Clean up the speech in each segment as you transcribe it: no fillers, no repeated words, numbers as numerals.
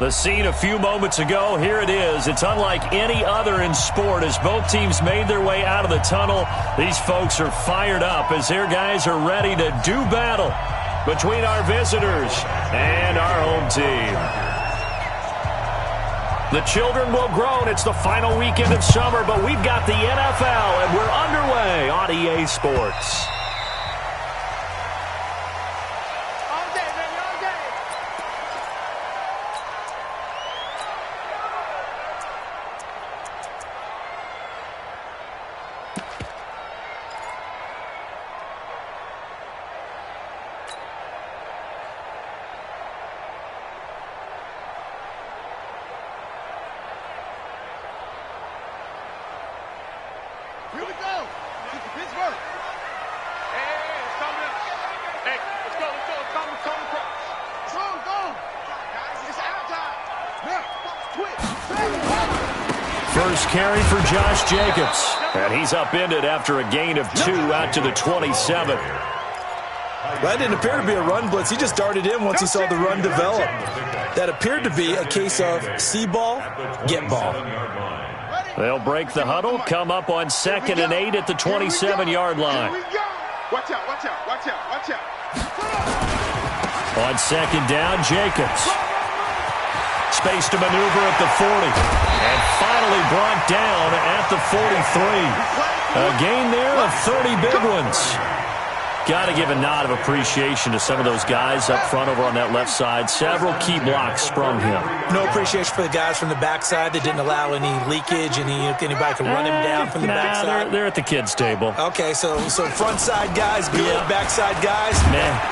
The scene a few moments ago, here it is. It's unlike any other in sport as both teams made their way out of the tunnel. These folks are fired up as their guys are ready to do battle between our visitors and our home team. The children will groan. It's the final weekend of summer, but we've got the NFL, and we're underway on EA Sports. Here we go. This is Pittsburgh. Hey, it's coming up. Hey, let's go. It's coming across. Go. Guys, it's our time. Now, quick. First carry for Josh Jacobs. And he's upended after a gain of 2 out to the 27. That didn't appear to be a run blitz. He just darted in once he saw the run develop. That appeared to be a case of see ball, get ball. They'll break the huddle, come up on 2nd and 8 at the 27-yard line. Watch out. On 2nd down, Jacobs. Space to maneuver at the 40. And finally brought down at the 43. A gain there of 30 big ones. Got to give a nod of appreciation to some of those guys up front over on that left side. Several key blocks sprung him. No appreciation for the guys from the backside that didn't allow any leakage, anybody could run him down from the backside. They're at the kids' table. Okay, so front side guys good, backside guys,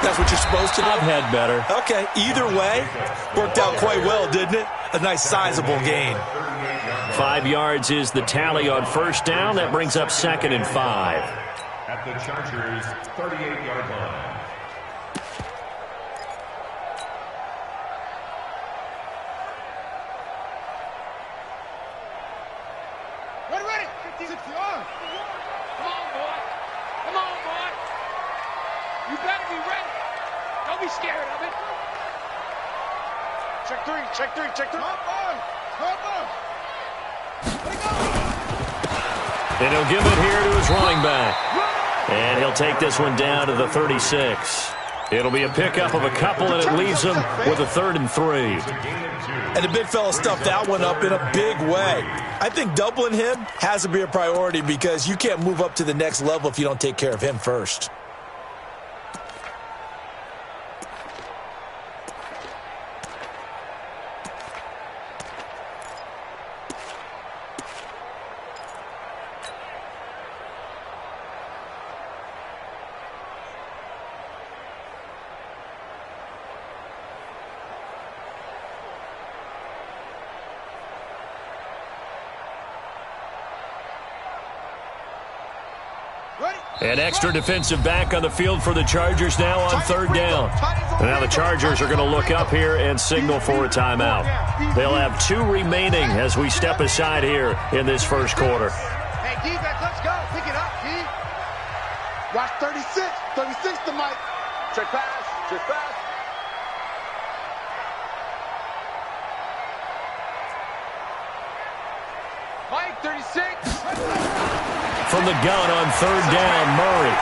that's what you're supposed to do? I've had better. Okay, either way, worked out quite well, didn't it? A nice sizable gain. 5 yards is the tally on first down. That brings up 2nd and 5. At the Chargers' 38-yard line. Ready. 50, 60 yards. Come on, boy. You better be ready. Don't be scared of it. Check three. Come on. And he'll give it here to his running back. And he'll take this one down to the 36. It'll be a pickup of a couple, and it leaves him with a 3rd and 3. And the big fella stuffed that one up in a big way. I think doubling him has to be a priority because you can't move up to the next level if you don't take care of him first. An extra defensive back on the field for the Chargers now on 3rd down. And now the Chargers are going to look up here and signal for a timeout. They'll have 2 remaining as we step aside here in this first quarter. Hey, defense, let's go. Pick it up, D. Watch 36. 36 to Mike. Check pass. Mike, 36. From the gun on 3rd down, Murray.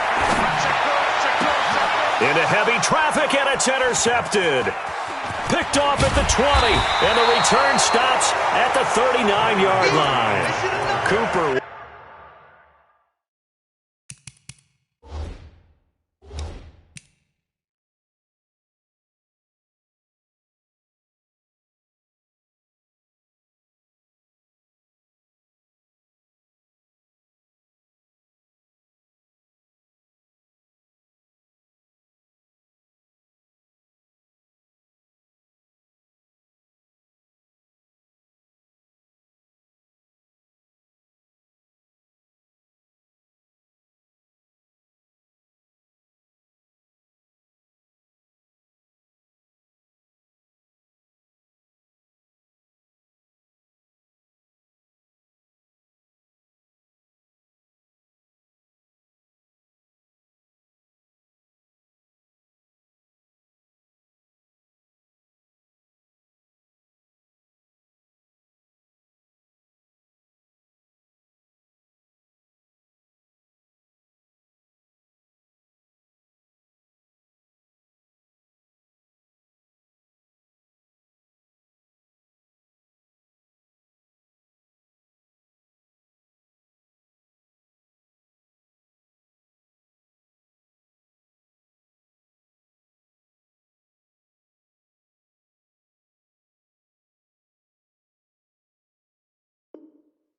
Into heavy traffic, and it's intercepted. Picked off at the 20, and the return stops at the 39-yard line. Cooper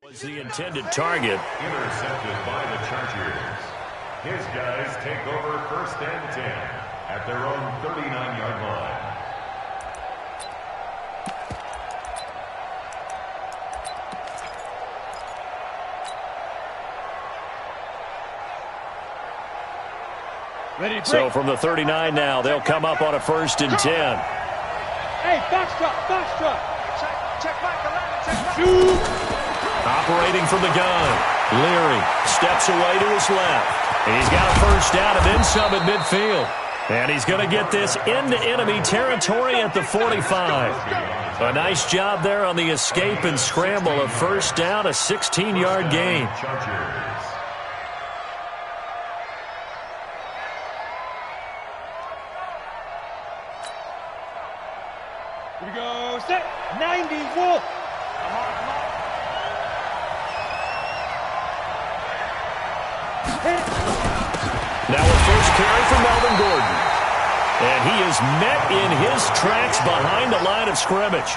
Was the intended target. Intercepted by the Chargers. His guys take over 1st and 10 at their own 39-yard line. So from the 39 now, they'll come up on a 1st and 10. Hey, box drop. Check back, check back. Operating from the gun. Leary steps away to his left. He's got a 1st down and then some at midfield. And he's going to get this into enemy territory at the 45. A nice job there on the escape and scramble. A 1st down, a 16-yard gain. Here we go, set, 90, Wolf. Now a 1st carry for Melvin Gordon. And he is met in his tracks behind the line of scrimmage.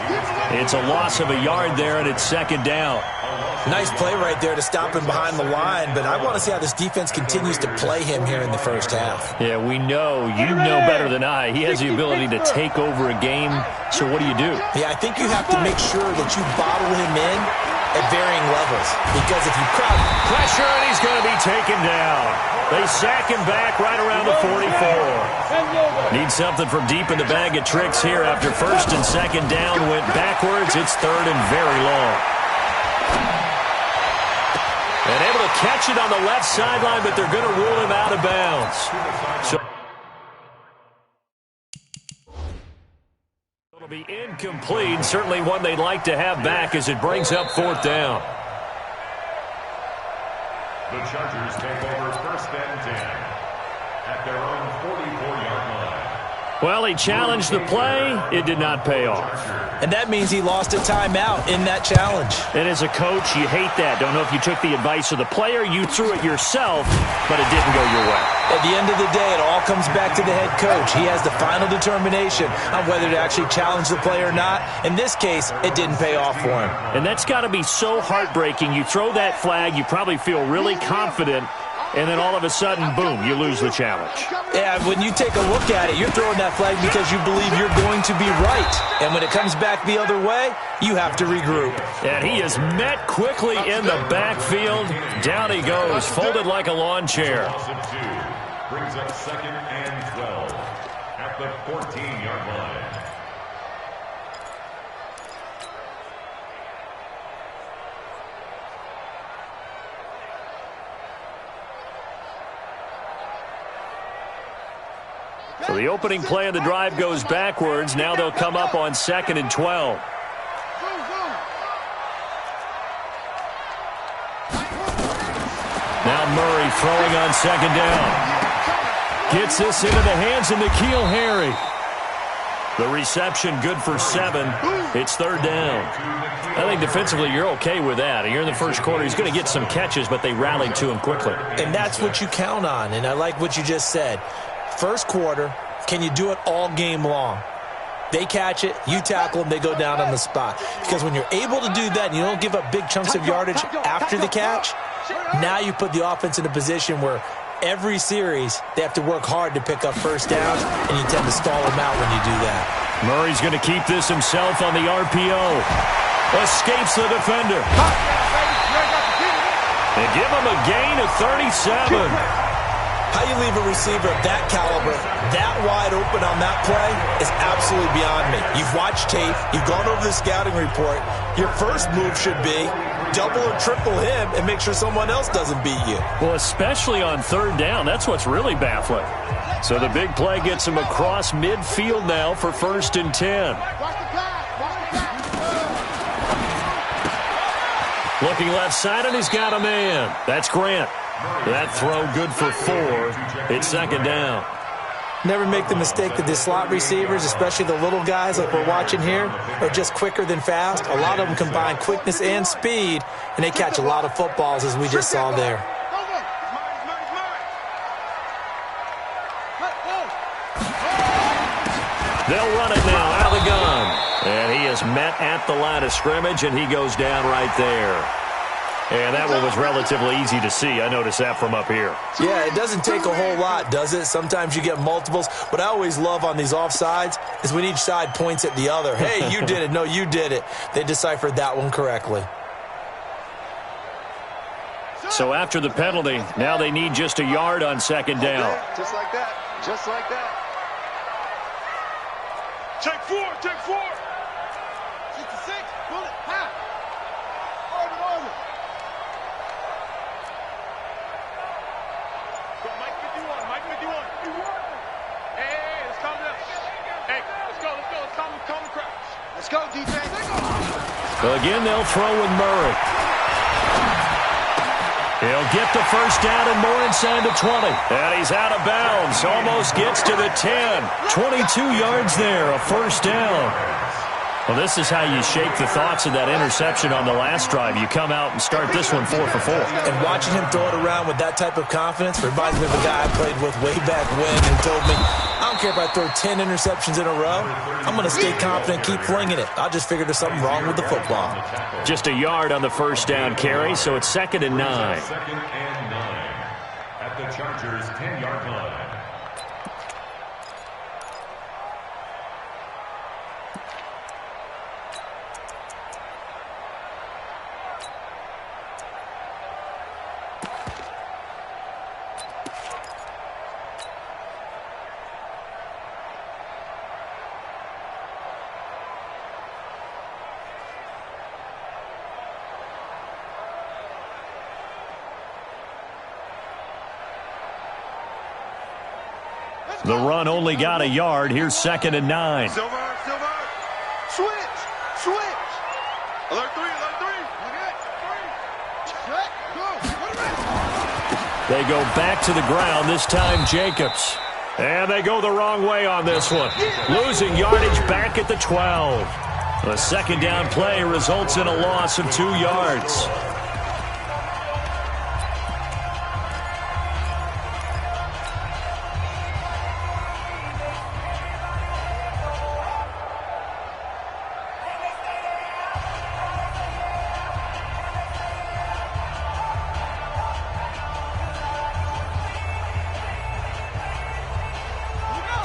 It's a loss of a yard there, and it's 2nd down. Nice play right there to stop him behind the line, but I want to see how this defense continues to play him here in the 1st half. Yeah, we know. You know better than I. He has the ability to take over a game, so what do you do? Yeah, I think you have to make sure that you bottle him in at varying levels, because if you crowd pressure, and he's going to be taken down. They sack him back right around the 44. Need something from deep in the bag of tricks here after 1st and 2nd down went backwards. It's 3rd and very long. And able to catch it on the left sideline, but they're going to rule him out of bounds. So it'll be incomplete. Certainly one they'd like to have back as it brings up 4th down. The Chargers take over 1st and 10 at their own 44-yard line. Well, he challenged the play. It did not pay off. And that means he lost a timeout in that challenge. And as a coach, you hate that. Don't know if you took the advice of the player. You threw it yourself, but it didn't go your way. At the end of the day, it all comes back to the head coach. He has the final determination on whether to actually challenge the play or not. In this case, it didn't pay off for him. And that's got to be so heartbreaking. You throw that flag, you probably feel really confident, and then all of a sudden, boom, you lose the challenge. Yeah, when you take a look at it, you're throwing that flag because you believe you're going to be right. And when it comes back the other way, you have to regroup. And he is met quickly in the backfield. Down he goes, folded like a lawn chair. Brings up 2nd and 12 at the 14-yard line. So the opening play of the drive goes backwards. Now they'll come up on 2nd and 12. Now Murray throwing on 2nd down. Gets this into the hands of N'Keal Harry. The reception good for 7. It's 3rd down. I think defensively you're okay with that. Here in the 1st quarter, he's going to get some catches, but they rallied to him quickly. And that's what you count on, and I like what you just said. 1st quarter, can you do it all game long? They catch it, you tackle them, they go down on the spot. Because when you're able to do that and you don't give up big chunks of yardage after the catch, now you put the offense in a position where every series they have to work hard to pick up 1st downs, and you tend to stall them out when you do that. Murray's going to keep this himself on the RPO. Escapes the defender. They give him a gain of 37. How you leave a receiver of that caliber, that wide open on that play is absolutely beyond me. You've watched tape. You've gone over the scouting report. Your first move should be double or triple him and make sure someone else doesn't beat you. Well, especially on 3rd down. That's what's really baffling. So the big play gets him across midfield now for 1st and 10. Looking left side, and he's got a man. That's Grant. That throw good for 4. It's 2nd down. Never make the mistake that the slot receivers, especially the little guys like we're watching here, are just quicker than fast. A lot of them combine quickness and speed, and they catch a lot of footballs, as we just saw there. They'll run it now out of the gun. And he is met at the line of scrimmage, and he goes down right there. And that one was relatively easy to see. I noticed that from up here. Yeah, it doesn't take a whole lot, does it? Sometimes you get multiples. What I always love on these offsides is when each side points at the other. Hey, you did it. No, you did it. They deciphered that one correctly. So after the penalty, now they need just a yard on second down. Just like that. Just like that. Take four. Take four. 66. Pull it. Half. Order. Go, Mike 51. Mike 51. Hey, let's calm down. Hey, let's go. Let's calm the crouch. Let's go, defense. Again, they'll throw with Murray. He'll get the first down and more inside the 20. And he's out of bounds. Almost gets to the 10. 22 yards there, a first down. Well, this is how you shake the thoughts of that interception on the last drive. You come out and start this one 4 for 4. And watching him throw it around with that type of confidence reminds me of a guy I played with way back when who told me, I don't care if I throw 10 interceptions in a row. I'm going to stay confident, keep flinging it. I just figured there's something wrong with the football. Just a yard on the first down carry, so it's 2nd and 9. 2nd and 9 at the Chargers' 10-yard line. The run only got a yard. Here's 2nd and 9. Silver. Switch. Alert 3. Set. Go. They go back to the ground, this time Jacobs. And they go the wrong way on this one. Losing yardage back at the 12. The second down play results in a loss of 2 yards.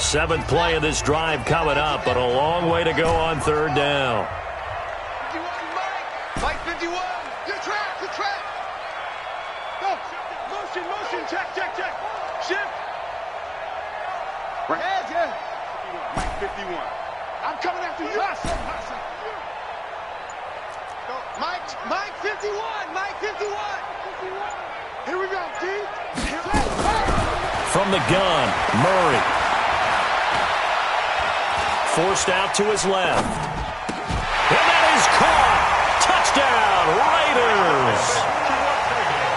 Seventh play of this drive coming up, but a long way to go on third down. 51, Mike 51. Good track. Go. Motion. Check. Shift. Right. Head, yeah. Mike 51. I'm coming after you. Go. Mike 51. Mike 51. Here we go, D. From the gun, Murray. Forced out to his left. And that is caught. Touchdown, Raiders.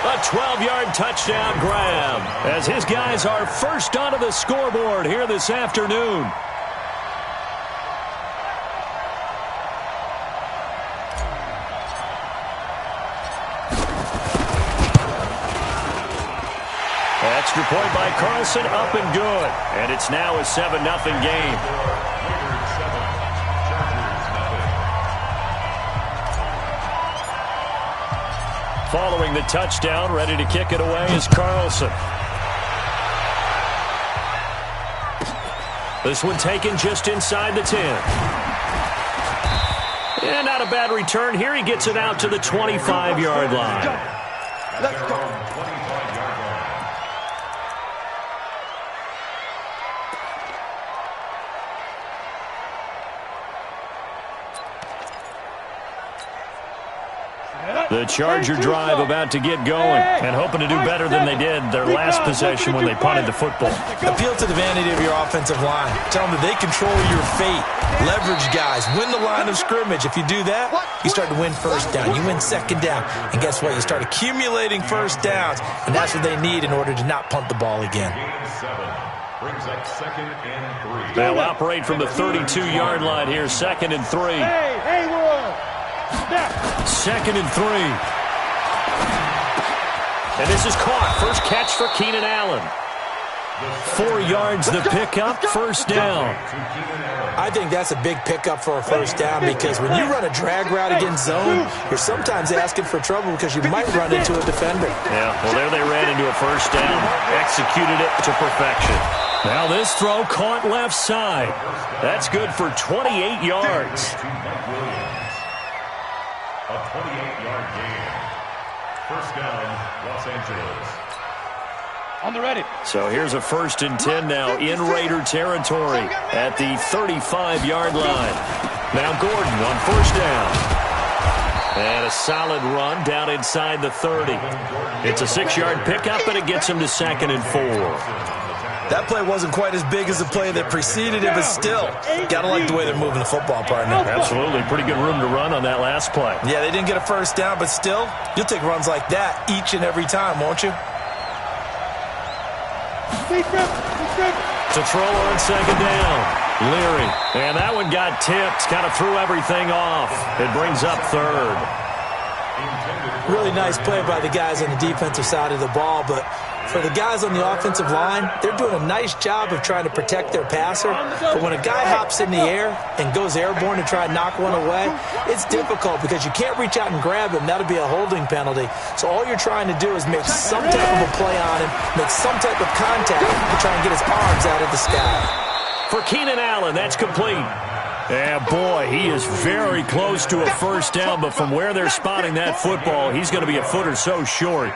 A 12-yard touchdown grab as his guys are first onto the scoreboard here this afternoon. Extra point by Carlson, up and good. And it's now a 7-0 game. Following the touchdown, ready to kick it away is Carlson. This one taken just inside the 10. And not a bad return here. He gets it out to the 25-yard line. Let's go. The Charger drive about to get going and hoping to do better than they did their last possession when they punted the football. Appeal to the vanity of your offensive line. Tell them that they control your fate. Leverage guys. Win the line of scrimmage. If you do that, you start to win first down. You win second down. And guess what? You start accumulating first downs. And that's what they need in order to not punt the ball again. Brings up 2nd and 3. They'll operate from the 32-yard line here. 2nd and 3. Hey, Will. 2nd and 3. And this is caught. First catch for Keenan Allen. 4 yards the pickup, first down. I think that's a big pickup for a first down because when you run a drag route against zone, you're sometimes asking for trouble because you might run into a defender. Yeah, well, there they ran into a first down, executed it to perfection. Now this throw caught left side. That's good for 28 yards. A 28-yard gain. First down, Los Angeles. On the ready. So here's a 1st and 10 now in Raider territory at the 35-yard line. Now Gordon on first down. And a solid run down inside the 30. It's a 6-yard pickup, and it gets him to 2nd and 4. That play wasn't quite as big as the play that preceded it, but still, gotta like the way they're moving the football, partner. Absolutely. Pretty good room to run on that last play. Yeah, they didn't get a first down, but still, you'll take runs like that each and every time, won't you? Totrola on 2nd down. Leary. And that one got tipped. Kind of threw everything off. It brings up 3rd. Really nice play by the guys on the defensive side of the ball, but for the guys on the offensive line, they're doing a nice job of trying to protect their passer. But when a guy hops in the air and goes airborne to try and knock one away, it's difficult because you can't reach out and grab him. That'll be a holding penalty. So all you're trying to do is make some type of a play on him, make some type of contact to try and get his arms out of the sky. For Keenan Allen, that's complete. Yeah, boy, he is very close to a first down, but from where they're spotting that football, he's going to be a foot or so short.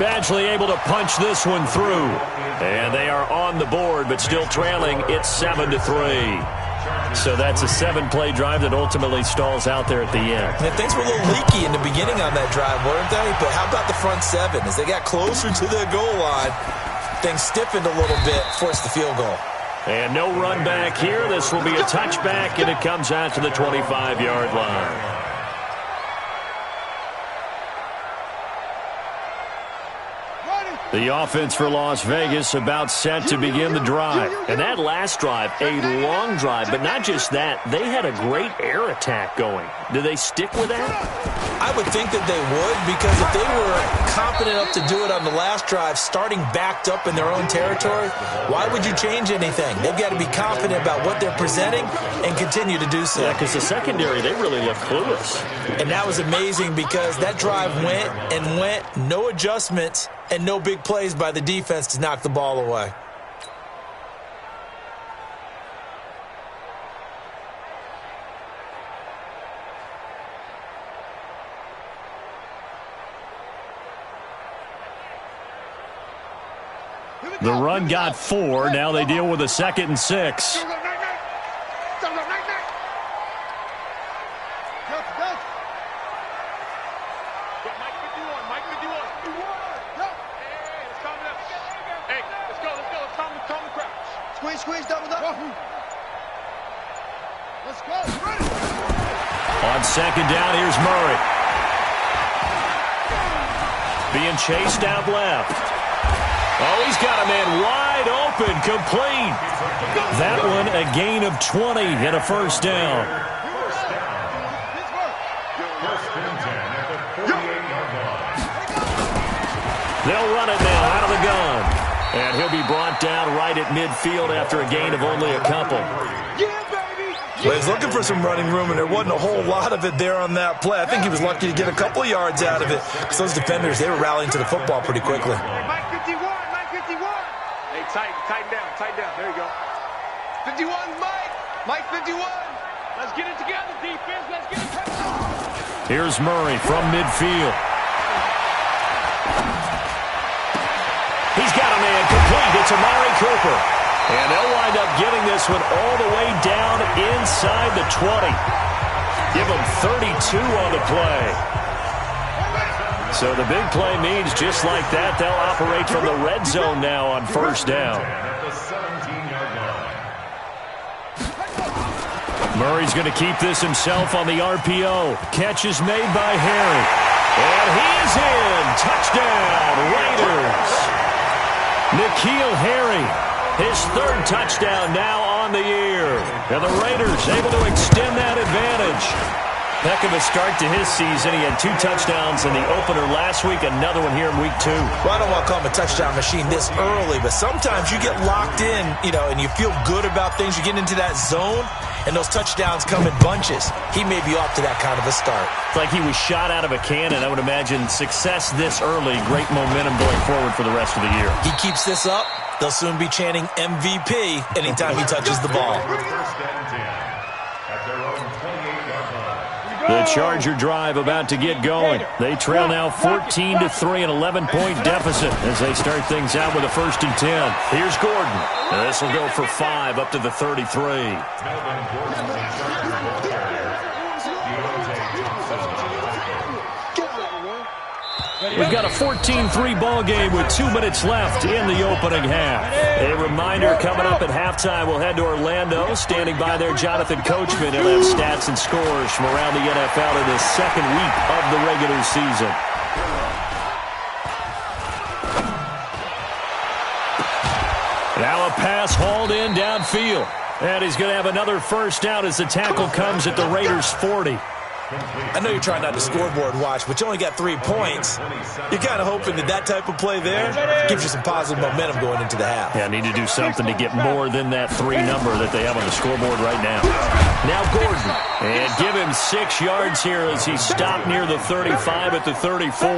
Badgley able to punch this one through. And they are on the board, but still trailing. It's 7-3. So that's a 7-play drive that ultimately stalls out there at the end. And things were a little leaky in the beginning on that drive, weren't they? But how about the front 7? As they got closer to the goal line, things stiffened a little bit, forced the field goal. And no run back here. This will be a touchback, and it comes out to the 25-yard line. The offense for Las Vegas about set to begin the drive. And that last drive, a long drive, but not just that. They had a great air attack going. Do they stick with that? I would think that they would, because if they were confident enough to do it on the last drive, starting backed up in their own territory, why would you change anything? They've got to be confident about what they're presenting and continue to do so. Yeah, because the secondary, they really look clueless. And that was amazing because that drive went and went, no adjustments, and no big plays by the defense to knock the ball away. The run got 4. Now they deal with a 2nd and 6. Squeeze, double up. Let's go. Ready. On 2nd down, here's Murray. Being chased out left. Oh, he's got a man wide open, complete. That one a gain of 20 and a first down. They'll run it now out of the gun. And he'll be brought down right at midfield after a gain of only a couple. Well, he's looking for some running room, and there wasn't a whole lot of it there on that play. I think he was lucky to get a couple of yards out of it, because those defenders, they were rallying to the football pretty quickly. Mike 51. Hey, tighten down. There you go. 51, Mike 51. Let's get it together, defense. Let's get it together. Here's Murray from midfield. He's got a man complete. It's Amari Cooper. And they'll wind up getting this one all the way down inside the 20. Give them 32 on the play. So the big play means just like that, they'll operate from the red zone now on first down. Murray's going to keep this himself on the RPO. Catch is made by Harry. And he is in. Touchdown, Raiders. N'Keal Harry, his 3rd touchdown now on the year. And the Raiders able to extend that advantage. Heck of a start to his season. He had 2 touchdowns in the opener last week, another one here in week 2. Well, I don't want to call him a touchdown machine this early, but sometimes you get locked in, and you feel good about things. You get into that zone, and those touchdowns come in bunches. He may be off to that kind of a start. It's like he was shot out of a cannon. I would imagine success this early, great momentum going forward for the rest of the year. He keeps this up, they'll soon be chanting MVP anytime he touches the ball. First and 10 at their own 28-yard line. The Charger drive about to get going. They trail now 14-3, an 11-point deficit as they start things out with a 1st and 10. Here's Gordon. This will go for 5 up to the 33. Melvin Gordon, the Charger ball carrier. We've got a 14-3 ball game with 2 minutes left in the opening half. A reminder coming up at halftime, we'll head to Orlando. Standing by there, Jonathan Coachman. He'll have stats and scores from around the NFL in this second week of the regular season. Now a pass hauled in downfield. And he's going to have another first down as the tackle comes at the Raiders' 40. I know you're trying not to scoreboard watch, but you only got 3 points. You're kind of hoping that type of play there gives you some positive momentum going into the half. Yeah, need to do something to get more than that 3 number that they have on the scoreboard right now. Now Gordon, and give him 6 yards here as he stopped near the 35 at the 34.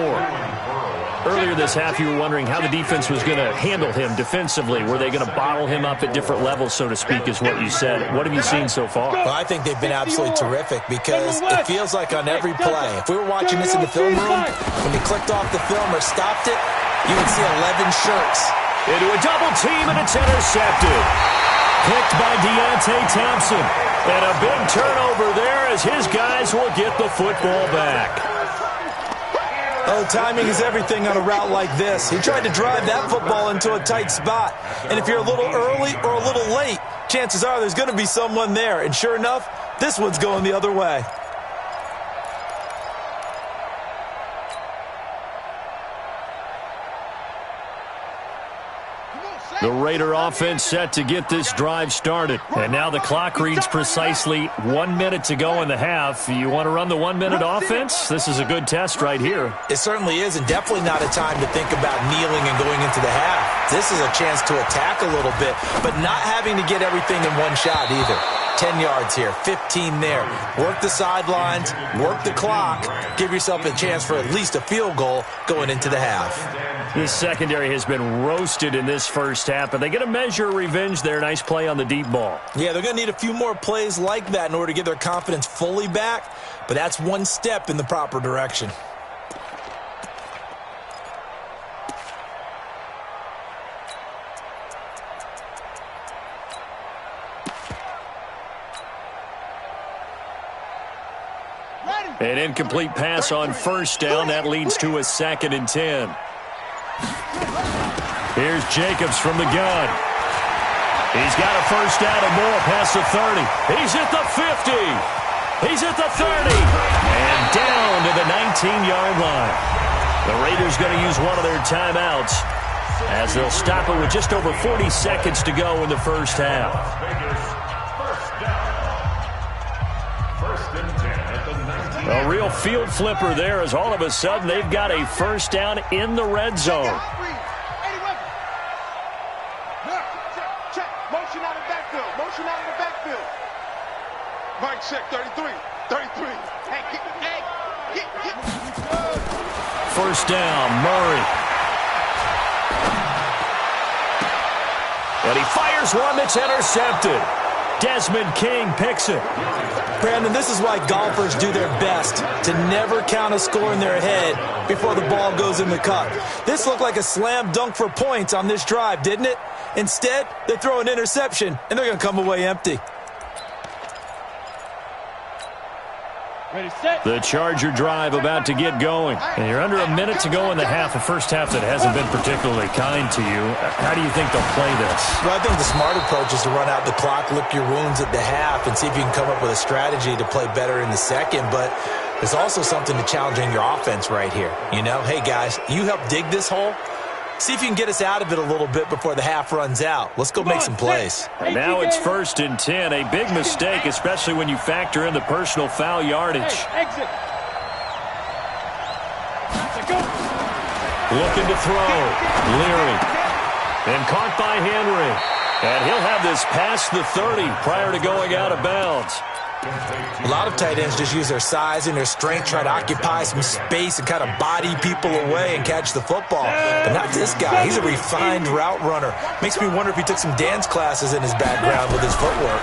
Earlier this half, you were wondering how the defense was going to handle him defensively. Were they going to bottle him up at different levels, so to speak, is what you said. What have you seen so far? Well, I think they've been absolutely terrific because it feels like on every play, if we were watching this in the film room, when they clicked off the film or stopped it, you would see 11 shirts. Into a double team, and it's intercepted. Picked by Deontay Thompson. And a big turnover there as his guys will get the football back. Oh, timing is everything on a route like this. He tried to drive that football into a tight spot. And if you're a little early or a little late, chances are there's going to be someone there. And sure enough, this one's going the other way. The Raider offense set to get this drive started. And now the clock reads precisely 1 minute to go in the half. You want to run the 1 minute offense? This is a good test right here. It certainly is, and definitely not a time to think about kneeling and going into the half. This is a chance to attack a little bit, but not having to get everything in one shot either. 10 yards here, 15 there. Work the sidelines, work the clock, give yourself a chance for at least a field goal going into the half. This secondary has been roasted in this first half, but they get a measure of revenge there. Nice play on the deep ball. Yeah, they're going to need a few more plays like that in order to get their confidence fully back, but that's one step in the proper direction. An incomplete pass on first down. That leads to a 2nd and 10. Here's Jacobs from the gun. He's got a first down and more past the 30. He's at the 50. He's at the 30. And down to the 19-yard line. The Raiders going to use one of their timeouts as they'll stop it with just over 40 seconds to go in the first half. A real field flipper there as all of a sudden they've got a first down in the red zone. Motion out of the backfield. Motion out of the backfield. Mike check, 33. 33. Hey, get. First down, Murray. And he fires one that's intercepted. Desmond King picks it. Brandon, this is why golfers do their best to never count a score in their head before the ball goes in the cup. This looked like a slam dunk for points on this drive, didn't it? Instead, they throw an interception, and they're going to come away empty. Ready, set. The Charger drive about to get going. And you're under a minute to go in the half, a first half that hasn't been particularly kind to you. How do you think they'll play this? Well, I think the smart approach is to run out the clock, lick your wounds at the half, and see if you can come up with a strategy to play better in the second. But there's also something to challenging your offense right here. You know, hey, guys, you help dig this hole. See if you can get us out of it a little bit before the half runs out. Let's go make some plays. And now it's 1st and 10. A big mistake, especially when you factor in the personal foul yardage. Exit. Looking to throw. Leary. And caught by Henry. And he'll have this past the 30 prior to going out of bounds. A lot of tight ends just use their size and their strength, try to occupy some space and kind of body people away and catch the football. But not this guy. He's a refined route runner. Makes me wonder if he took some dance classes in his background with his footwork.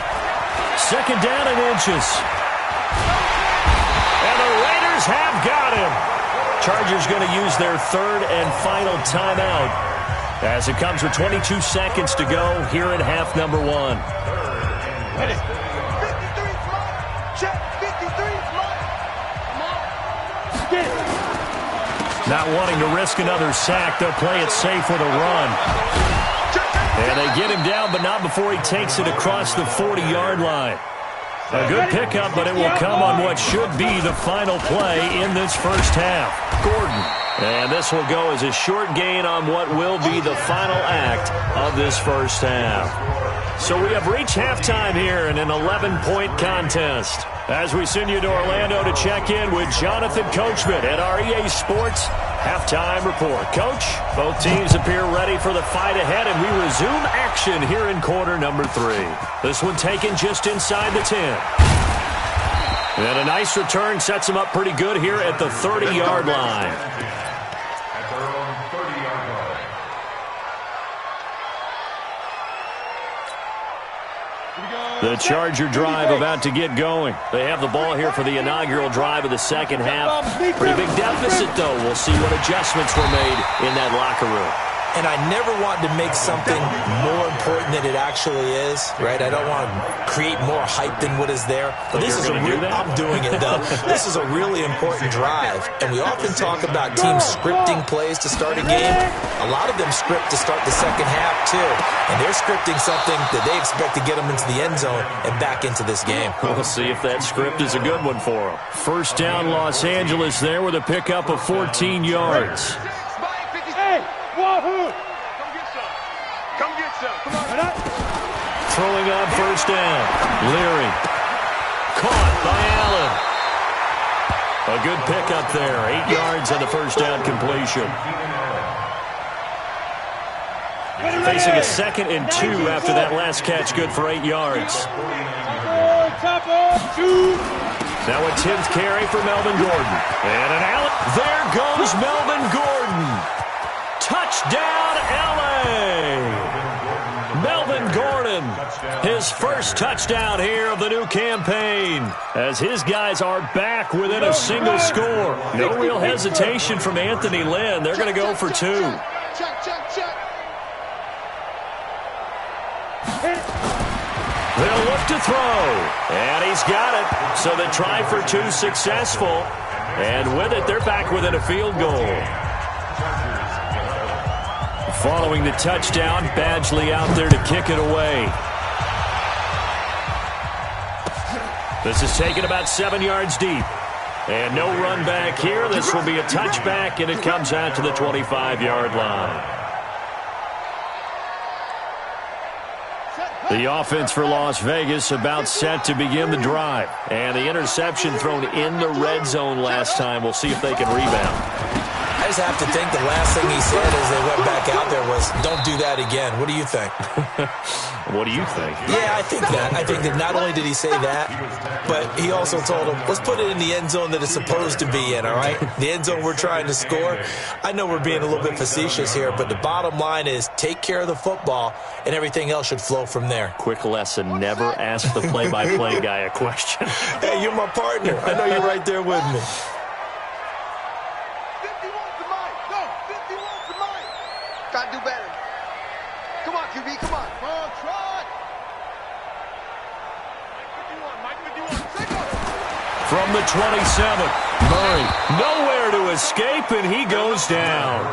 2nd down and inches. And the Raiders have got him. Chargers going to use their 3rd and final timeout as it comes with 22 seconds to go here in half number 1. Ready. 53 fly. Check. 53 fly. Come on. Get it. Not wanting to risk another sack, they'll play it safe with a run. And they get him down, but not before he takes it across the 40-yard line. A good pickup, but it will come on what should be the final play in this first half. Gordon. And this will go as a short gain on what will be the final act of this first half. So we have reached halftime here in an 11-point contest. As we send you to Orlando to check in with Jonathan Coachman at our EA Sports Halftime Report. Coach, both teams appear ready for the fight ahead, and we resume action here in quarter number 3. This one taken just inside the 10. And a nice return sets him up pretty good here at the 30-yard line. At their own 30-yard line. The Charger drive about to get going. They have the ball here for the inaugural drive of the second half. Pretty big deficit, though. We'll see what adjustments were made in that locker room. And I never want to make something more important than it actually is, right? I don't want to create more hype than what is there. But this is a real, I'm doing it, though. This is a really important drive. And we often talk about teams scripting plays to start a game. A lot of them script to start the second half, too. And they're scripting something that they expect to get them into the end zone and back into this game. We'll see if that script is a good one for them. First down, Los Angeles there with a pickup of 14 yards. Wahoo! Come get some. Come get some. Come on. Throwing on first down. Leary. Caught by Allen. A good pickup there. 8 yards on the first down completion. Facing a 2nd and 2 after that last catch. Good for 8 yards. Now a 10th carry for Melvin Gordon. And an Allen. There goes Melvin Gordon. Touchdown, L.A. Melvin Gordon, his first touchdown here of the new campaign, as his guys are back within a single score. No real hesitation from Anthony Lynn. They're going to go for 2. Check. They'll look to throw, and he's got it. So the try for 2 successful, and with it, they're back within a field goal. Following the touchdown, Badgley out there to kick it away. This is taken about 7 yards deep. And no run back here. This will be a touchback, and it comes out to the 25-yard line. The offense for Las Vegas about set to begin the drive. And the interception thrown in the red zone last time. We'll see if they can rebound. I just have to think the last thing he said as they went back out there was, don't do that again. What do you think? What do you think? Yeah, I think that. I think that not only did he say that, but he also told him, let's put it in the end zone that it's supposed to be in, all right? The end zone we're trying to score. I know we're being a little bit facetious here, but the bottom line is take care of the football, and everything else should flow from there. Quick lesson, never ask the play-by-play guy a question. Hey, you're my partner. I know you're right there with me. Gotta do better. Come on, QB, come on. Come on, try. Mike 51. From the 27, Murray nowhere to escape, and he goes down.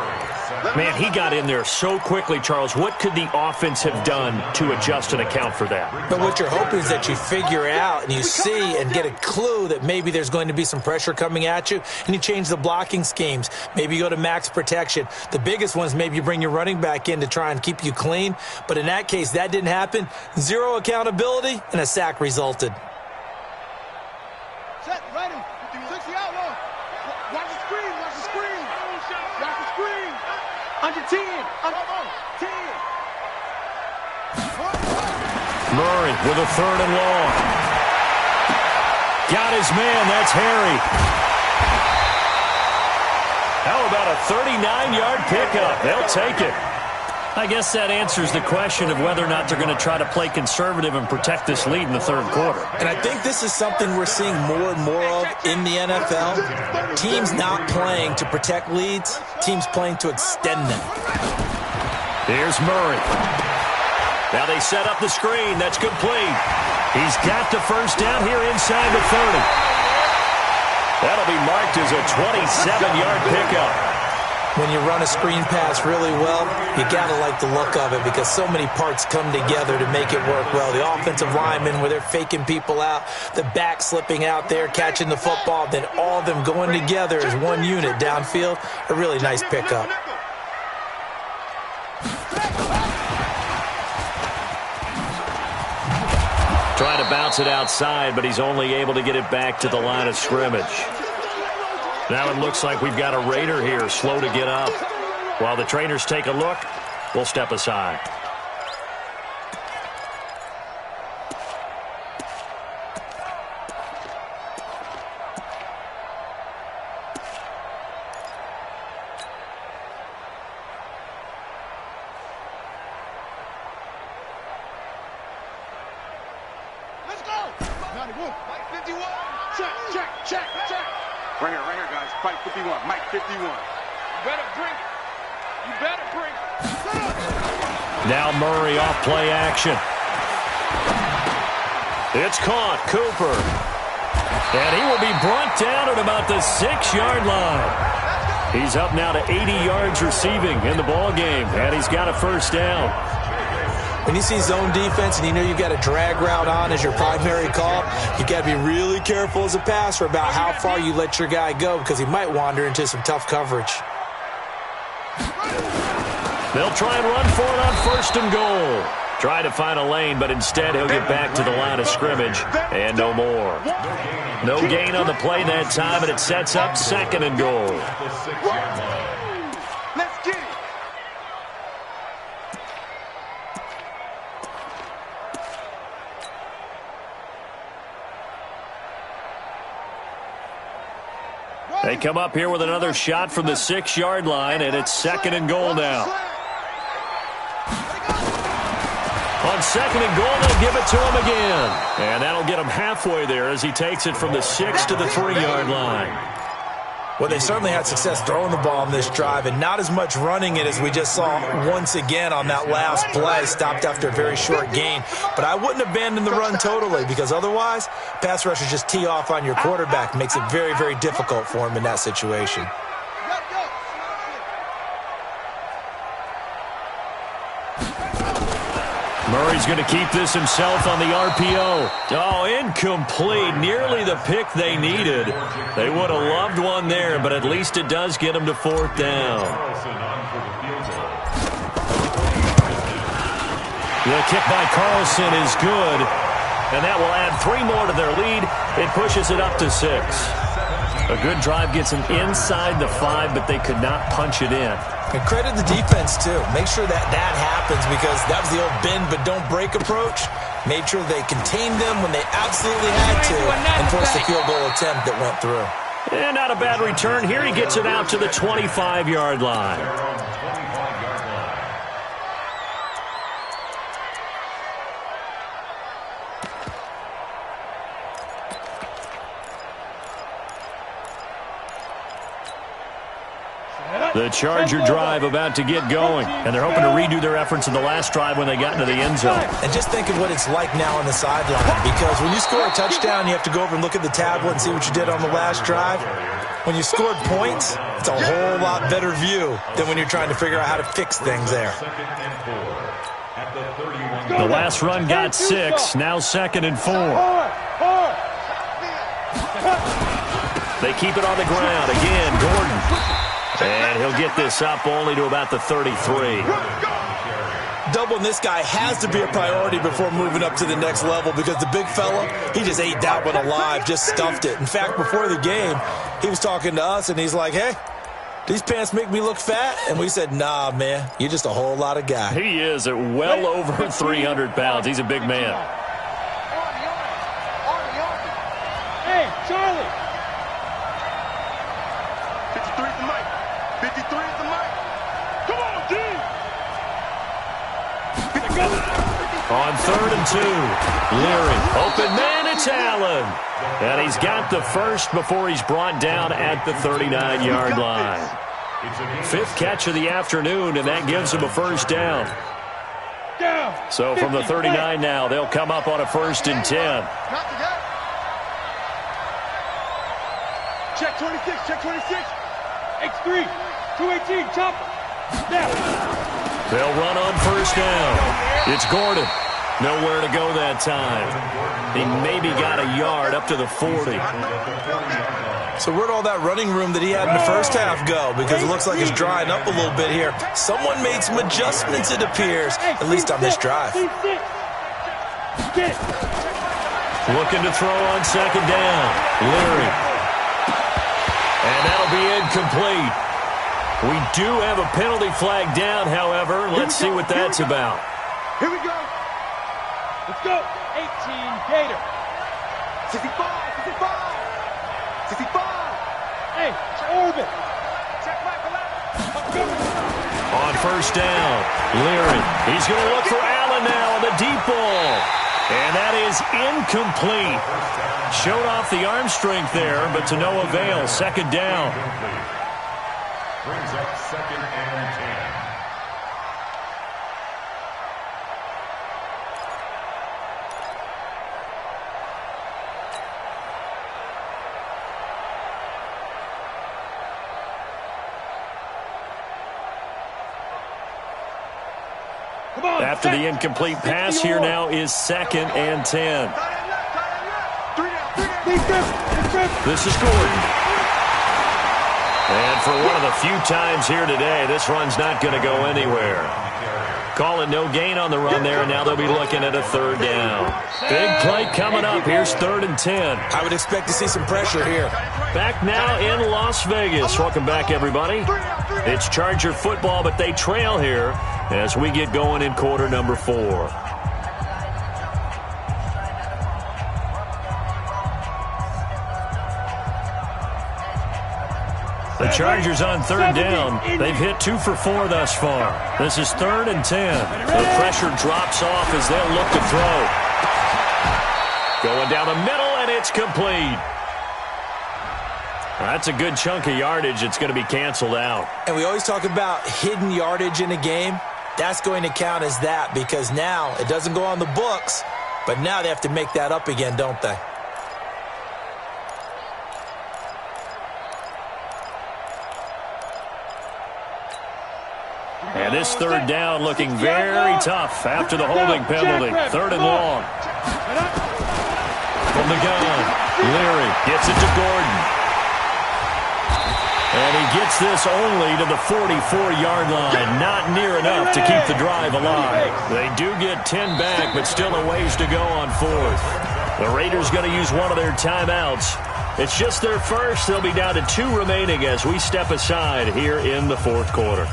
Man, he got in there so quickly, Charles. What could the offense have done to adjust and account for that? But what you're hoping is that you figure out and you see and get a clue that maybe there's going to be some pressure coming at you, and you change the blocking schemes. Maybe you go to max protection. The biggest one is maybe you bring your running back in to try and keep you clean. But in that case, that didn't happen. Zero accountability, and a sack resulted. Set, ready. 60 out, one. Watch the screen, watch the screen. Watch the screen. Under 10. Under 10. Murray with a 3rd and long. Got his man. That's Harry. How about a 39-yard pickup? They'll take it. I guess that answers the question of whether or not they're going to try to play conservative and protect this lead in the 3rd quarter. And I think this is something we're seeing more and more of in the NFL. Teams not playing to protect leads, teams playing to extend them. Here's Murray. Now they set up the screen. That's complete. He's got the first down here inside the 30. That'll be marked as a 27-yard pickup. When you run a screen pass really well, you got to like the look of it because so many parts come together to make it work well. The offensive linemen, where they're faking people out, the back slipping out there, catching the football, then all of them going together as one unit downfield. A really nice pickup. Trying to bounce it outside, but he's only able to get it back to the line of scrimmage. Now it looks like we've got a Raider here, slow to get up. While the trainers take a look, we'll step aside. Let's go. 91. Mike 51. Check. Right here, guys. Mike 51. Mike 51. You better bring it. You better bring it. Now Murray off play action. It's caught. Cooper. And he will be brought down at about the 6-yard line. He's up now to 80 yards receiving in the ball game, and he's got a first down. When you see zone defense and you know you've got a drag route on as your primary call, you've got to be really careful as a passer about how far you let your guy go because he might wander into some tough coverage. They'll try and run for it on 1st and goal. Try to find a lane, but instead he'll get back to the line of scrimmage and no more. No gain on the play that time, and it sets up 2nd and goal. Let's get it. They come up here with another shot from the 6-yard line, and it's 2nd and goal now. On 2nd and goal, they'll give it to him again. And that'll get him halfway there as he takes it from the 6 to the 3-yard line. Well, they certainly had success throwing the ball on this drive and not as much running it as we just saw once again on that last play. Stopped after a very short gain. But I wouldn't abandon the run totally because otherwise, pass rushers just tee off on your quarterback. Makes it very, very difficult for him in that situation. Murray's going to keep this himself on the RPO. Oh, incomplete. Nearly the pick they needed. They would have loved one there, but at least it does get them to 4th down. The kick by Carlson is good, and that will add 3 more to their lead. It pushes it up to 6. A good drive gets them inside the 5, but they could not punch it in. And credit the defense, too. Make sure that happens because that was the old bend but don't break approach. Made sure they contained them when they absolutely had to and forced a field goal attempt that went through. And not a bad return. Here he gets it out to the 25-yard line. The Charger drive about to get going, and they're hoping to redo their efforts in the last drive when they got into the end zone. And just think of what it's like now on the sideline, because when you score a touchdown, you have to go over and look at the tablet and see what you did on the last drive. When you scored points, it's a whole lot better view than when you're trying to figure out how to fix things there. The last run got 6, now 2nd and 4. They keep it on the ground. Again, Gordon. And he'll get this up only to about the 33. Doubling this guy has to be a priority before moving up to the next level because the big fella, he just ate that one alive, just stuffed it. In fact, before the game, he was talking to us, and he's like, hey, these pants make me look fat? And we said, nah, man, you're just a whole lot of guy. He is at well over 300 pounds. He's a big man. Hey, Charlie. 53 is the mic. 53 is the mic. Come on, G. On 3rd and 2, Leary, open man, it's Allen. And he's got the first before he's brought down at the 39-yard line. 5th catch of the afternoon, and that gives him a first down. So from the 39 now, they'll come up on a 1st and 10. Check 26, check 26. X3, 218, chopper. Now. They'll run on 1st down. It's Gordon. Nowhere to go that time. He maybe got a yard up to the 40. So where'd all that running room that he had in the first half go? Because it looks like it's drying up a little bit here. Someone made some adjustments, it appears, at least on this drive. Looking to throw on 2nd down. Leary. And that'll be incomplete. We do have a penalty flag down, however. Let's see what that's about. Here we go. Let's go. 18, Gator. 65, 65. 65. Hey, Orbit. Check my On 1st down, Leary. He's going to look for Allen now on the deep ball. And that is incomplete. Showed off the arm strength there, but to no avail. 2nd down. Brings up 2nd and 10. After the incomplete pass, here now is 2nd and 10. This is Gordon. And for one of the few times here today, this run's not going to go anywhere. Calling no gain on the run there, and now they'll be looking at a 3rd down. Big play coming up. Here's 3rd and 10. I would expect to see some pressure here. Back now in Las Vegas. Welcome back, everybody. It's Charger football, but they trail here as we get going in quarter number 4. The Chargers on 3rd down. They've hit 2 for 4 thus far. This is 3rd and 10. The pressure drops off as they'll look to throw. Going down the middle, and it's complete. That's a good chunk of yardage. It's going to be canceled out. And we always talk about hidden yardage in a game. That's going to count as that because now it doesn't go on the books, but now they have to make that up again, don't they? And this 3rd down looking very tough after the holding penalty. 3rd and long. From the gun, Leary gets it to Gordon. And he gets this only to the 44-yard line. Not near enough to keep the drive alive. They do get 10 back, but still a ways to go on 4th. The Raiders going to use one of their timeouts. It's just their first. They'll be down to 2 remaining as we step aside here in the 4th quarter.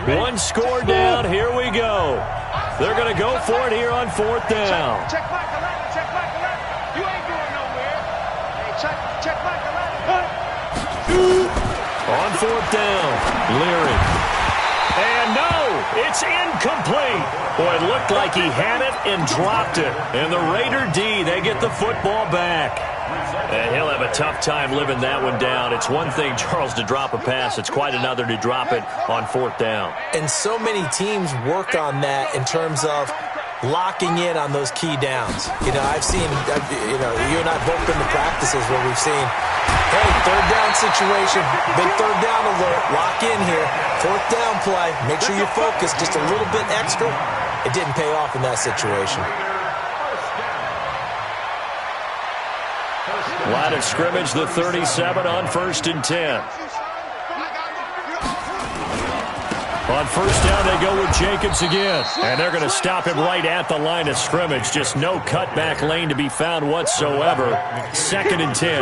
One score down. Here we go. They're going to go for it here on 4th down. Check Michael Allen. Check Michael Allen. You ain't going nowhere. Hey, check Michael Allen. On 4th down, Leary. And no, it's incomplete. Boy, it looked like he had it and dropped it. And the Raider D, they get the football back. And he'll have a tough time living that one down. It's one thing, Charles, to drop a pass. It's quite another to drop it on 4th down. And so many teams work on that in terms of locking in on those key downs. You know, I've seen, you and I both been to practices where we've seen, hey, 3rd down situation, big 3rd down alert, lock in here, 4th down play, make sure you're focused just a little bit extra. It didn't pay off in that situation. Line of scrimmage, the 37 on 1st and 10. On 1st down, they go with Jacobs again. And they're going to stop him right at the line of scrimmage. Just no cutback lane to be found whatsoever. 2nd and 10.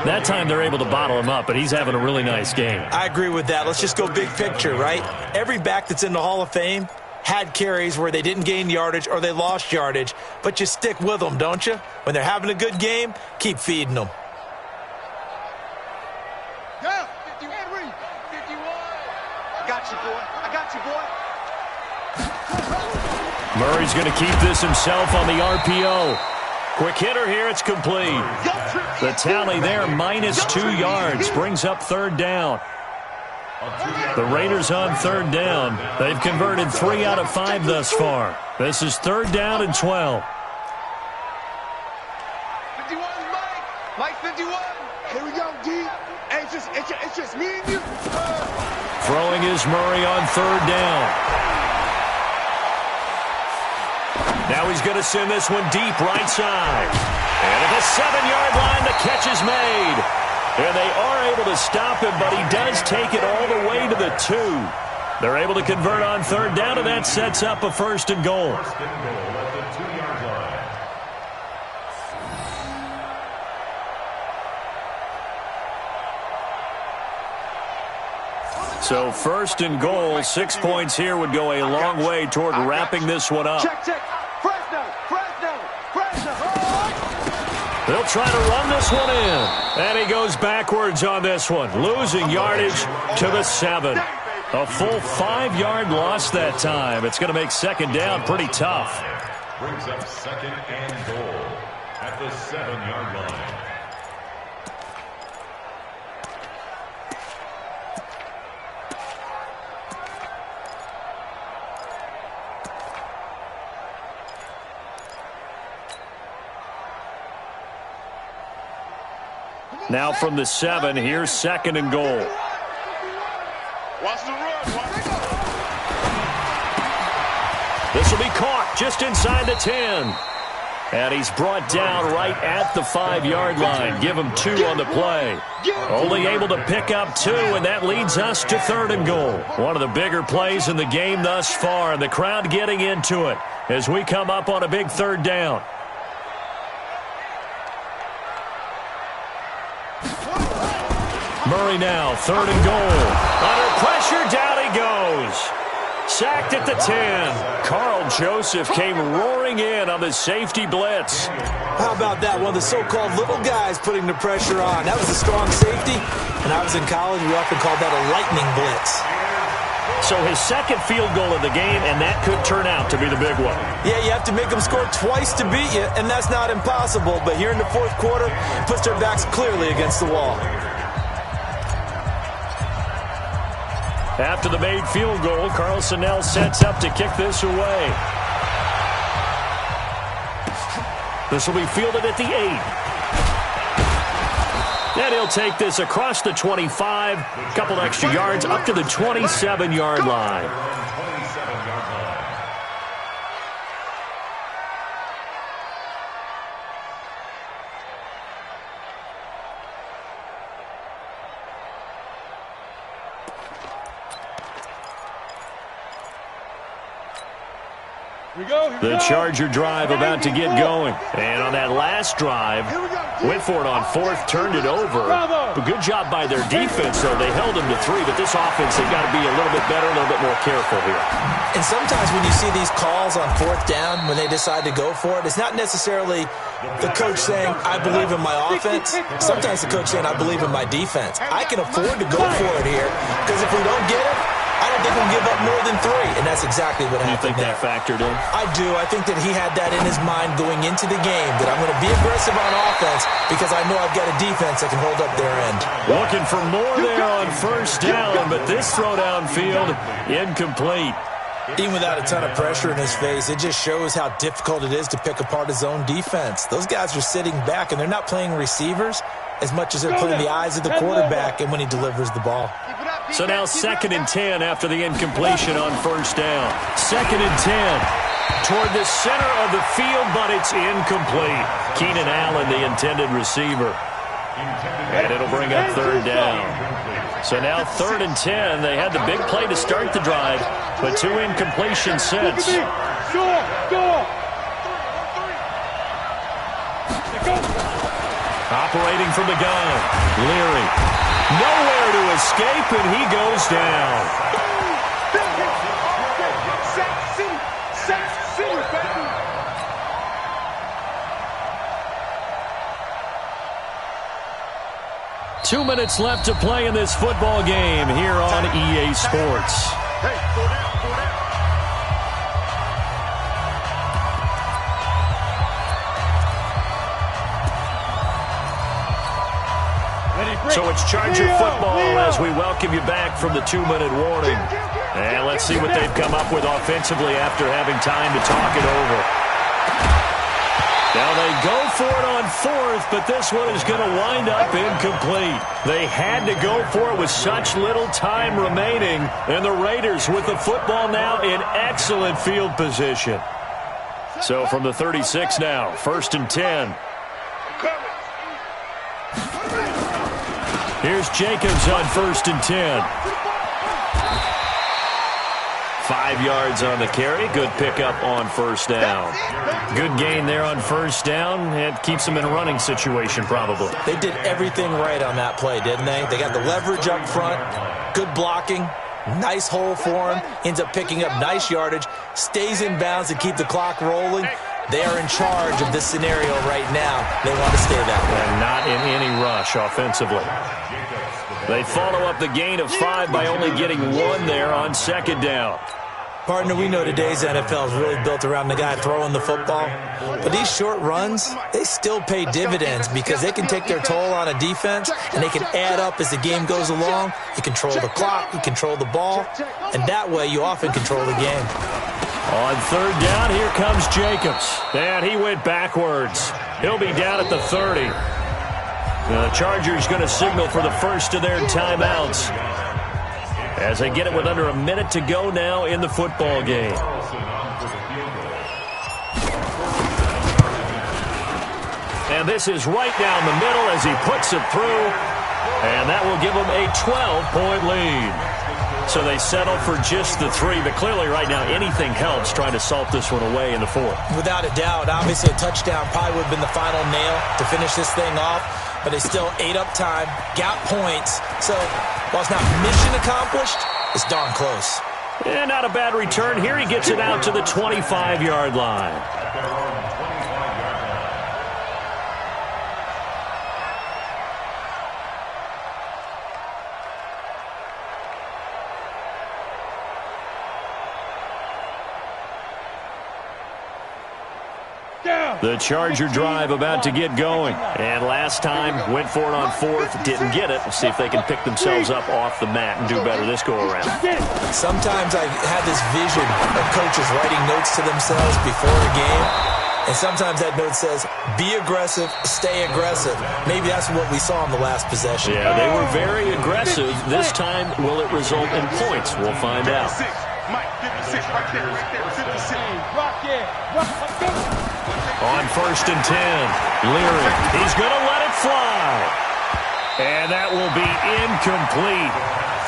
That time they're able to bottle him up, but he's having a really nice game. I agree with that. Let's just go big picture, right? Every back that's in the Hall of Fame had carries where they didn't gain yardage or they lost yardage, but you stick with them, don't you? When they're having a good game, keep feeding them. Yeah, 51. I got you, boy. Murray's going to keep this himself on the RPO. Quick hitter here, it's complete. The tally there, -2 yards, brings up 3rd down. The Raiders on 3rd down. They've converted 3 out of 5 thus far. This is 3rd down and 12. 51, Mike 51. Here we go, D. Hey, it's just me and you. Throwing is Murray on 3rd down. Now he's going to send this one deep right side. And at the 7-yard line, the catch is made. And they are able to stop him, but he does take it all the way to the 2. They're able to convert on 3rd down, and that sets up a 1st and goal. 1st and goal at the 2-yard line. So 1st and goal, 6 points here would go a long way toward wrapping this one up. Check. Fresno. They'll try to run this one in. And he goes backwards on this one, losing yardage to the 7. A full 5-yard loss that time. It's going to make 2nd down pretty tough. Brings up 2nd and goal at the 7-yard line. Now from the 7, here's 2nd and goal. Watch the run. This will be caught just inside the 10. And he's brought down right at the 5-yard line. Give him 2 on the play. Only able to pick up 2, and that leads us to 3rd and goal. One of the bigger plays in the game thus far, and the crowd getting into it as we come up on a big 3rd down. Murray now, 3rd and goal. Under pressure, down he goes. Sacked at the 10. Carl Joseph came roaring in on the safety blitz. How about that? One of the so-called little guys putting the pressure on. That was a strong safety. When I was in college, we often called that a lightning blitz. So his 2nd field goal of the game, and that could turn out to be the big one. Yeah, you have to make them score twice to beat you, and that's not impossible. But here in the 4th quarter, puts their backs clearly against the wall. After the made field goal, Carl Sonnell sets up to kick this away. This will be fielded at the 8. And he'll take this across the 25, a couple extra yards up to the 27-yard line. The Charger drive about to get going. And on that last drive, went for it on 4th, turned it over. But good job by their defense, though. They held them to 3, but this offense, they've got to be a little bit better, a little bit more careful here. And sometimes when you see these calls on 4th down, when they decide to go for it, it's not necessarily the coach saying, I believe in my offense. Sometimes the coach saying, I believe in my defense. I can afford to go for it here, because if we don't get it, I don't don't think he'll give up more than 3, and that's exactly what happened. You think that factored in? I do. I think that he had that in his mind going into the game, that I'm going to be aggressive on offense because I know I've got a defense that can hold up their end. Looking for more there on first down, but this throw downfield incomplete. Even without a ton of pressure in his face, it just shows how difficult it is to pick apart his own defense. Those guys are sitting back, and they're not playing receivers as much as they're playing the eyes of the quarterback and when he delivers the ball. So now 2nd and 10 after the incompletion on first down. 2nd and 10 toward the center of the field, but it's incomplete. Keenan Allen, the intended receiver. And it'll bring up 3rd down. So now 3rd and 10. They had the big play to start the drive, but 2 incompletions since. Operating from the gun, Leary. Nowhere to escape, and he goes down. Two minutes left to play in this football game here on EA Sports. So it's Charger football as we welcome you back from the 2-minute warning. And let's see what they've come up with offensively after having time to talk it over. Now they go for it on 4th, but this one is going to wind up incomplete. They had to go for it with such little time remaining, and the Raiders with the football now in excellent field position. So from the 36 now, 1st and 10. Here's Jacobs on 1st and 10. 5 yards on the carry. Good pickup on first down. Good gain there on first down. It keeps them in a running situation probably. They did everything right on that play, didn't they? They got the leverage up front, good blocking, nice hole for him, ends up picking up nice yardage, stays in bounds to keep the clock rolling. They are in charge of this scenario right now. They want to stay that way. And not in any rush offensively. They follow up the gain of 5 by only getting 1 there on 2nd down. Partner, we know today's NFL is really built around the guy throwing the football. But these short runs, they still pay dividends because they can take their toll on a defense and they can add up as the game goes along. You control the clock, you control the ball, and that way you often control the game. On 3rd down, here comes Jacobs. And he went backwards. He'll be down at the 30. The Chargers going to signal for the first of their timeouts as they get it with under a minute to go now in the football game. And this is right down the middle as he puts it through. And that will give them a 12-point lead. So they settle for just the 3, but clearly right now anything helps trying to salt this one away in the 4th. Without a doubt, obviously a touchdown probably would have been the final nail to finish this thing off, but they still ate up time, got points. So while it's not mission accomplished, it's darn close. And not a bad return here. He gets it out to the 25-yard line. The Charger drive about to get going. And last time, went for it on 4th, didn't get it. We'll see if they can pick themselves up off the mat and do better this go-around. Sometimes I have this vision of coaches writing notes to themselves before a game. And sometimes that note says, be aggressive, stay aggressive. Maybe that's what we saw in the last possession. Yeah, they were very aggressive. This time, will it result in points? We'll find out. On 1st and 10, Leary, he's going to let it fly. And that will be incomplete.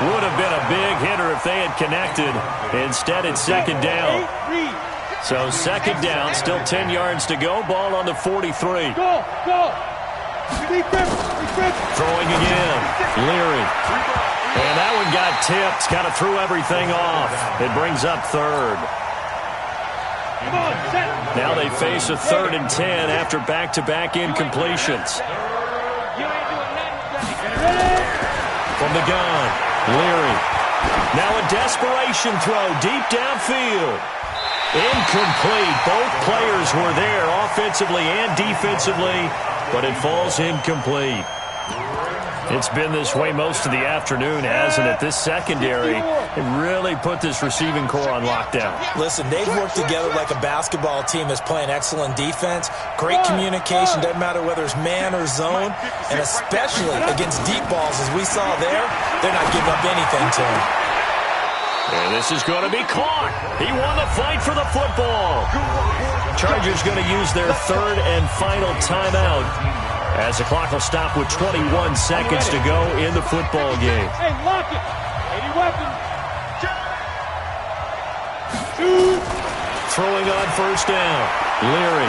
Would have been a big hitter if they had connected. Instead, it's 2nd down. So 2nd down, still 10 yards to go. Ball on the 43. Throwing again, Leary. And that one got tipped, kind of threw everything off. It brings up 3rd. Now they face a 3rd and 10 after back-to-back incompletions. From the gun, Leary. Now a desperation throw deep downfield. Incomplete. Both players were there offensively and defensively, but it falls incomplete. It's been this way most of the afternoon, hasn't it? This secondary really put this receiving core on lockdown. Listen, they've worked together like a basketball team that's playing excellent defense. Great communication, doesn't matter whether it's man or zone, and especially against deep balls, as we saw there, they're not giving up anything to him. And this is going to be caught. He won the fight for the football. Chargers going to use their third and final timeout, as the clock will stop with 21 seconds to go in the football game. Hey, lock it. 80 weapons. Throwing on first down. Leary.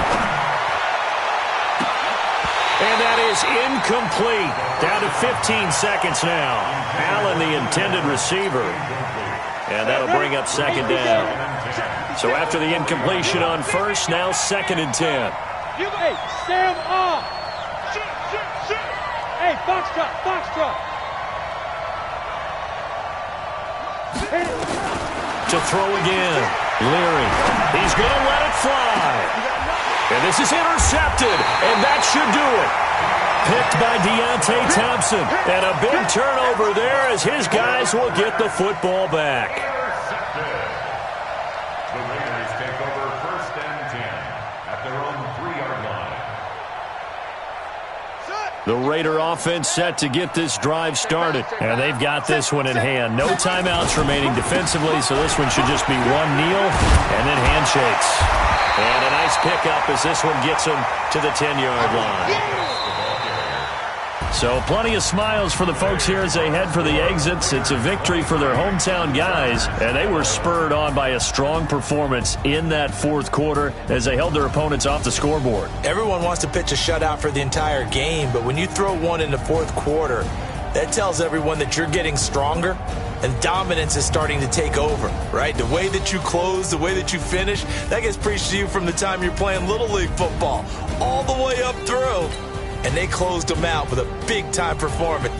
And that is incomplete. Down to 15 seconds now. Allen, the intended receiver. And that'll bring up second down. So after the incompletion on first, now second and 10. Hey, Sam off. Hey, box truck. To throw again. Leary. He's going to let it fly. And this is intercepted. And that should do it. Picked by Deontay Thompson. And a big turnover there as his guys will get the football back. The Raiders take over first and 10 at their own 3-yard line. The Raider offense set to get this drive started. And they've got this one in hand. No timeouts remaining defensively, so this one should just be one kneel and then handshakes. And a nice pickup as this one gets them to the 10-yard line. So plenty of smiles for the folks here as they head for the exits. It's a victory for their hometown guys, and they were spurred on by a strong performance in that fourth quarter as they held their opponents off the scoreboard. Everyone wants to pitch a shutout for the entire game, but when you throw one in the fourth quarter, that tells everyone that you're getting stronger and dominance is starting to take over, right? The way that you close, the way that you finish, that gets preached to you from the time you're playing Little League football all the way up through. And they closed them out with a big-time performance.